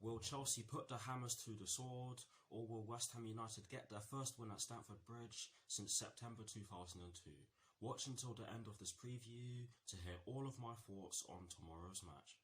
Will Chelsea put the hammers to the sword, or will West Ham United get their first win at Stamford Bridge since September 2002? Watch until the end of this preview to hear all of my thoughts on tomorrow's match.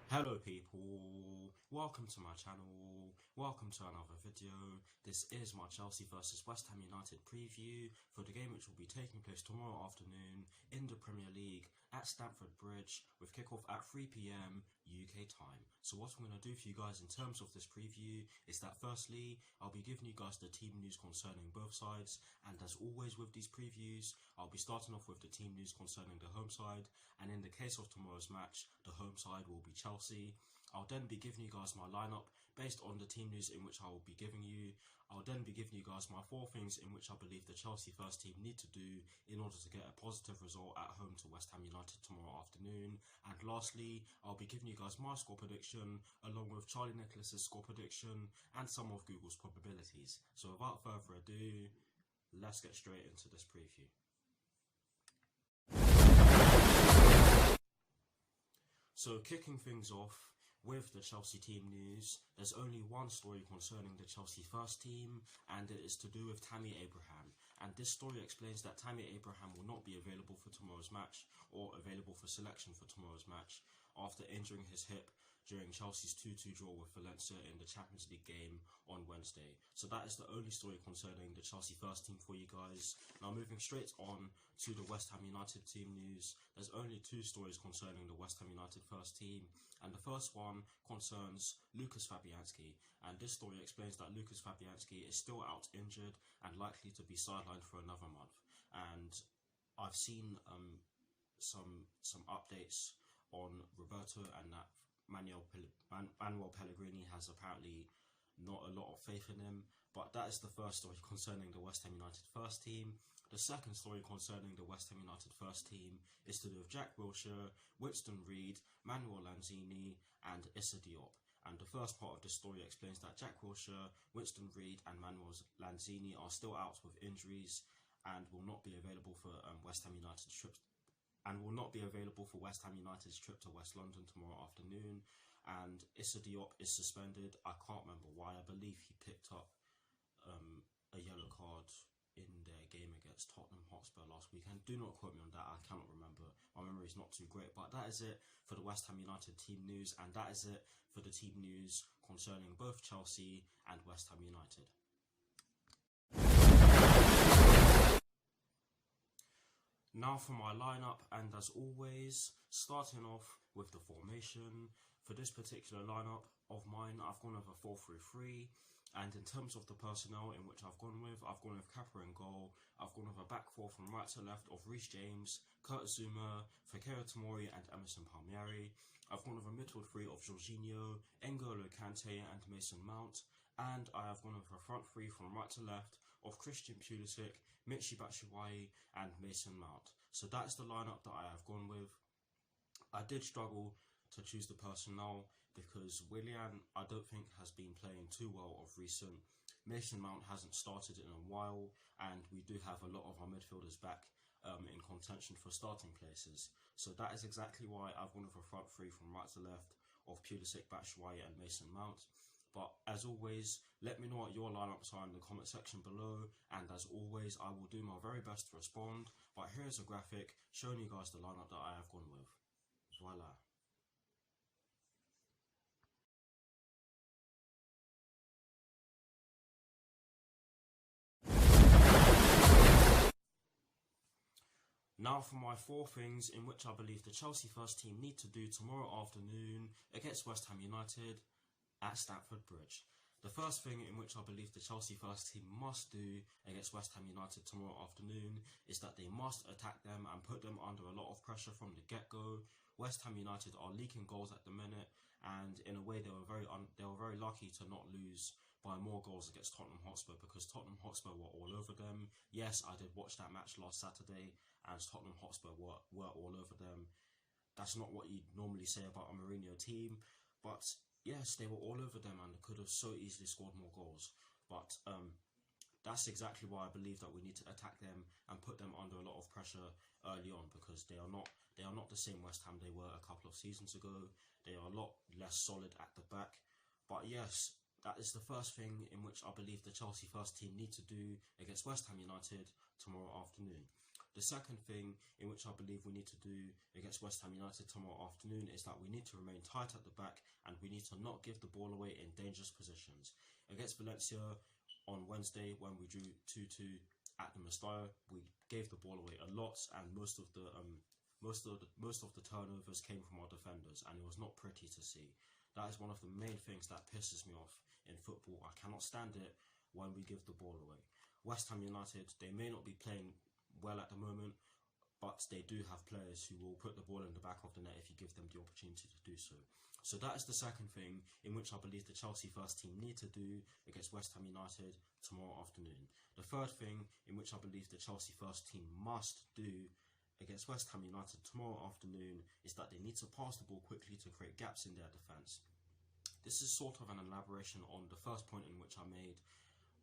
Hello people, welcome to my channel, welcome to another video. This is my Chelsea vs West Ham United preview for the game which will be taking place tomorrow afternoon in the Premier League at Stamford Bridge with kickoff at 3 PM UK time. So what I'm going to do for you guys in terms of this preview is that firstly, I'll be giving you guys the team news concerning both sides, and as always with these previews, I'll be starting off with the team news concerning the home side, and in the case of tomorrow's match, the home side will be Chelsea. I'll then be giving you guys my lineup based on the team news in which I will be giving you. I'll then be giving you guys my 4 things in which I believe the Chelsea first team need to do in order to get a positive result at home to West Ham United tomorrow afternoon. And lastly, I'll be giving you guys my score prediction along with Charlie Nicholas's score prediction and some of Google's probabilities. So without further ado, let's get straight into this preview. So kicking things off with the Chelsea team news, there's only one story concerning the Chelsea first team, and it is to do with Tammy Abraham. And this story explains that Tammy Abraham will not be available for tomorrow's match, or available for selection for tomorrow's match, after injuring his hip during Chelsea's 2-2 draw with Valencia in the Champions League game on Wednesday. So that is the only story concerning the Chelsea first team for you guys. Now moving straight on to the West Ham United team news, there's only 2 stories concerning the West Ham United first team, and the first one concerns Lucas Fabianski, and this story explains that Lucas Fabianski is still out injured and likely to be sidelined for another month. And I've seen some updates on Roberto, and that Manuel Pellegrini has apparently not a lot of faith in him. But that is the first story concerning the West Ham United first team. The second story concerning the West Ham United first team is to do with Jack Wilshere, Winston Reid, Manuel Lanzini and Issa Diop. And the first part of the story explains that Jack Wilshere, Winston Reid and Manuel Lanzini are still out with injuries and will not be available for West Ham United's trip to West London tomorrow afternoon. And Issa Diop is suspended. I can't remember why. I believe he picked up a yellow card in their game against Tottenham Hotspur last weekend. Do not quote me on that, I cannot remember. My memory is not too great, but that is it for the West Ham United team news, and that is it for the team news concerning both Chelsea and West Ham United. Now for my lineup, and as always, starting off with the formation. For this particular lineup of mine, I've gone with a 4-3-3. And in terms of the personnel in which I've gone with Kappa in goal. I've gone with a back 4 from right to left of Reece James, Kurt Zouma, Fikayo Tomori and Emerson Palmieri. I've gone with a midfield 3 of Jorginho, N'Golo Kante and Mason Mount. And I have gone with a front 3 from right to left of Christian Pulisic, Michy Batshuayi and Mason Mount. So that's the lineup that I have gone with. I did struggle to choose the personnel because Willian, I don't think, has been playing too well of recent. Mason Mount hasn't started in a while, and we do have a lot of our midfielders back in contention for starting places. So that is exactly why I've gone with a front 3 from right to left of Pulisic, Batshuayi and Mason Mount. But as always, let me know what your lineups are in the comment section below, and as always, I will do my very best to respond. But here's a graphic showing you guys the lineup that I have gone with. Voila. Now for my 4 things in which I believe the Chelsea first team need to do tomorrow afternoon against West Ham United at Stamford Bridge. The first thing in which I believe the Chelsea first team must do against West Ham United tomorrow afternoon is that they must attack them and put them under a lot of pressure from the get-go. West Ham United are leaking goals at the minute, and in a way they were very lucky to not lose by more goals against Tottenham Hotspur, because Tottenham Hotspur were all over them. Yes, I did watch that match last Saturday, and Tottenham Hotspur were all over them. that's not what you'd normally say about a Mourinho team. But yes, they were all over them and could have so easily scored more goals. But that's exactly why I believe that we need to attack them and put them under a lot of pressure early on, because they are not the same West Ham they were a couple of seasons ago. They are a lot less solid at the back. But yes, that is the first thing in which I believe the Chelsea first team need to do against West Ham United tomorrow afternoon. The second thing in which I believe we need to do against West Ham United tomorrow afternoon is that we need to remain tight at the back and we need to not give the ball away in dangerous positions. Against Valencia on Wednesday, when we drew 2-2 at the Mestalla, we gave the ball away a lot, and most of the turnovers came from our defenders, and it was not pretty to see. That is one of the main things that pisses me off in football. I cannot stand it when we give the ball away. West Ham United, they may not be playing well at the moment, but they do have players who will put the ball in the back of the net if you give them the opportunity to do so. So that is the second thing in which I believe the Chelsea first team need to do against West Ham United tomorrow afternoon. The third thing in which I believe the Chelsea first team must do against West Ham United tomorrow afternoon is that they need to pass the ball quickly to create gaps in their defence. This is sort of an elaboration on the first point in which I made.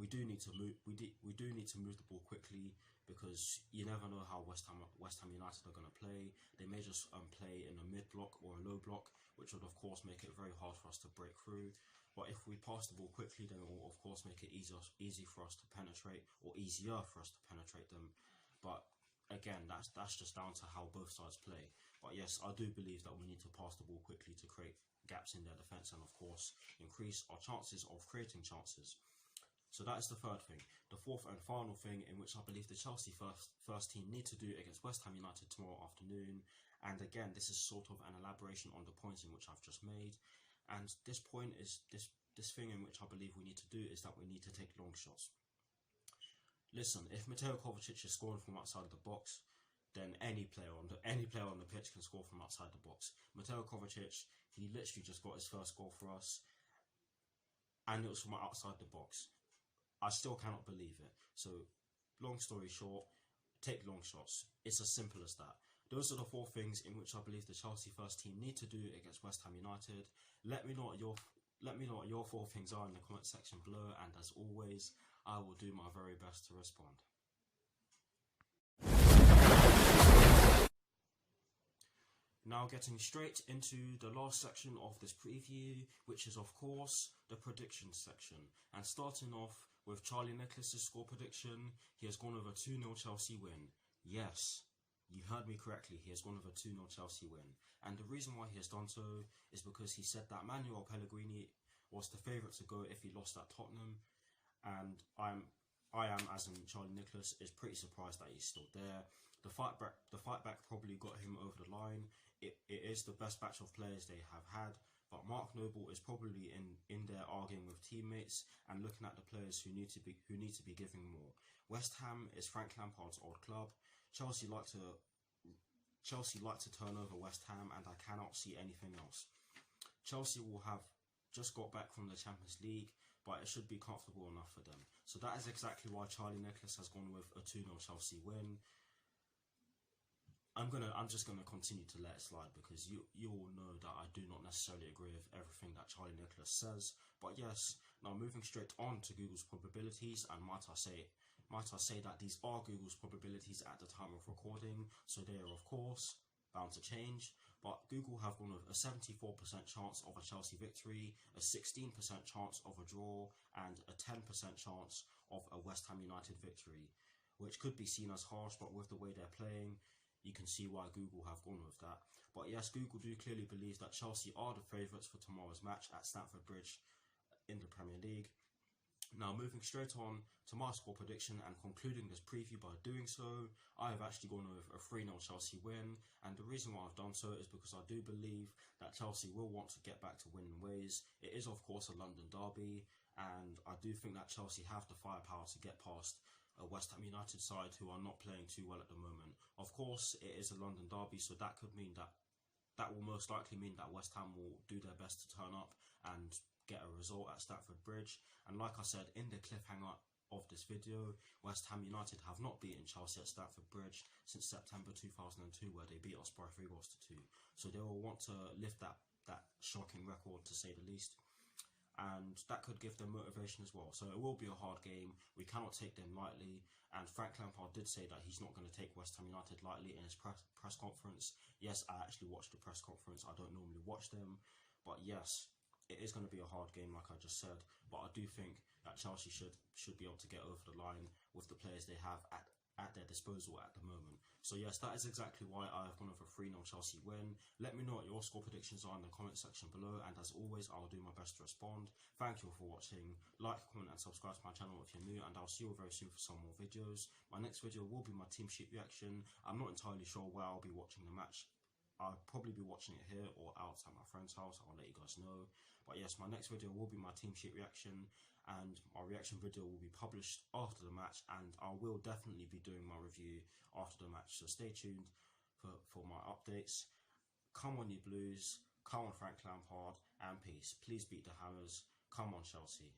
We do need to move. We do need to move the ball quickly, because you never know how West Ham United are going to play. They may just play in a mid block or a low block, which would of course make it very hard for us to break through. But if we pass the ball quickly, then it will of course make it easy for us to penetrate, or easier for us to penetrate them. But again, that's just down to how both sides play. But yes, I do believe that we need to pass the ball quickly to create gaps in their defence and of course increase our chances of creating chances. So that is the third thing. The fourth and final thing in which I believe the Chelsea first team need to do against West Ham United tomorrow afternoon, and again this is sort of an elaboration on the points in which I've just made, and this point is this thing in which I believe we need to do is that we need to take long shots. Listen, if Mateo Kovacic is scoring from outside of the box, then any player on the pitch can score from outside the box. Mateo Kovacic, he literally just got his first goal for us, and it was from outside the box. I still cannot believe it. So, long story short, take long shots. It's as simple as that. Those are the four things in which I believe the Chelsea first team need to do against West Ham United. Let me know what your four things are in the comment section below, and as always, I will do my very best to respond. Now getting straight into the last section of this preview, which is of course the predictions section. And starting off with Charlie Nicholas's score prediction, he has gone with a 2-0 Chelsea win. Yes, you heard me correctly, he has gone with a 2-0 Chelsea win. And the reason why he has done so is because he said that Manuel Pellegrini was the favourite to go if he lost at Tottenham. And I am, as in Charlie Nicholas, is pretty surprised that he's still there. The fight back probably got him over the line. It is the best batch of players they have had, but Mark Noble is probably in there arguing with teammates and looking at the players who need to be giving more. West Ham is Frank Lampard's old club. Chelsea like to turn over West Ham, and I cannot see anything else. Chelsea will have just got back from the Champions League, but it should be comfortable enough for them. So that is exactly why Charlie Nicholas has gone with a 2-0 Chelsea win. I'm just gonna continue to let it slide, because you all know that I do not necessarily agree with everything that Charlie Nicholas says. But yes, now moving straight on to Google's probabilities, and might I say that these are Google's probabilities at the time of recording, so they are of course bound to change. But Google have gone with a 74% chance of a Chelsea victory, a 16% chance of a draw, and a 10% chance of a West Ham United victory, which could be seen as harsh, but with the way they're playing, you can see why Google have gone with that. But yes, Google do clearly believe that Chelsea are the favourites for tomorrow's match at Stamford Bridge in the Premier League. Now moving straight on to my score prediction and concluding this preview by doing so, I have actually gone with a 3-0 Chelsea win, and the reason why I've done so is because I do believe that Chelsea will want to get back to winning ways. It is of course a London derby, and I do think that Chelsea have the firepower to get past a West Ham United side who are not playing too well at the moment. Of course, it is a London derby, so that could mean that will most likely mean that West Ham will do their best to turn up and get a result at Stamford Bridge. And like I said in the cliffhanger of this video, West Ham United have not beaten Chelsea at Stamford Bridge since September 2002, where they beat us by 3-2. so they will want to lift that shocking record, to say the least. And that could give them motivation as well. So it will be a hard game. We cannot take them lightly. And Frank Lampard did say that he's not going to take West Ham United lightly in his press conference. Yes, I actually watched the press conference. I don't normally watch them. But yes, it is going to be a hard game, like I just said. But I do think that Chelsea should be able to get over the line with the players they have at their disposal at the moment. So yes, that is exactly why I've gone over 3-0 Chelsea win. Let me know what your score predictions are in the comment section below, and as always, I'll do my best to respond. Thank you all for watching. Like, comment and subscribe to my channel if you're new, and I'll see you all very soon for some more videos. My next video will be my team sheet reaction. I'm not entirely sure where I'll be watching the match. I'll probably be watching it here or out at my friend's house. I'll let you guys know. But yes, my next video will be my team sheet reaction, and my reaction video will be published after the match, and I will definitely be doing my review after the match, so stay tuned for my updates. Come on, you Blues. Come on, Frank Lampard, and peace. Please beat the Hammers. Come on, Chelsea.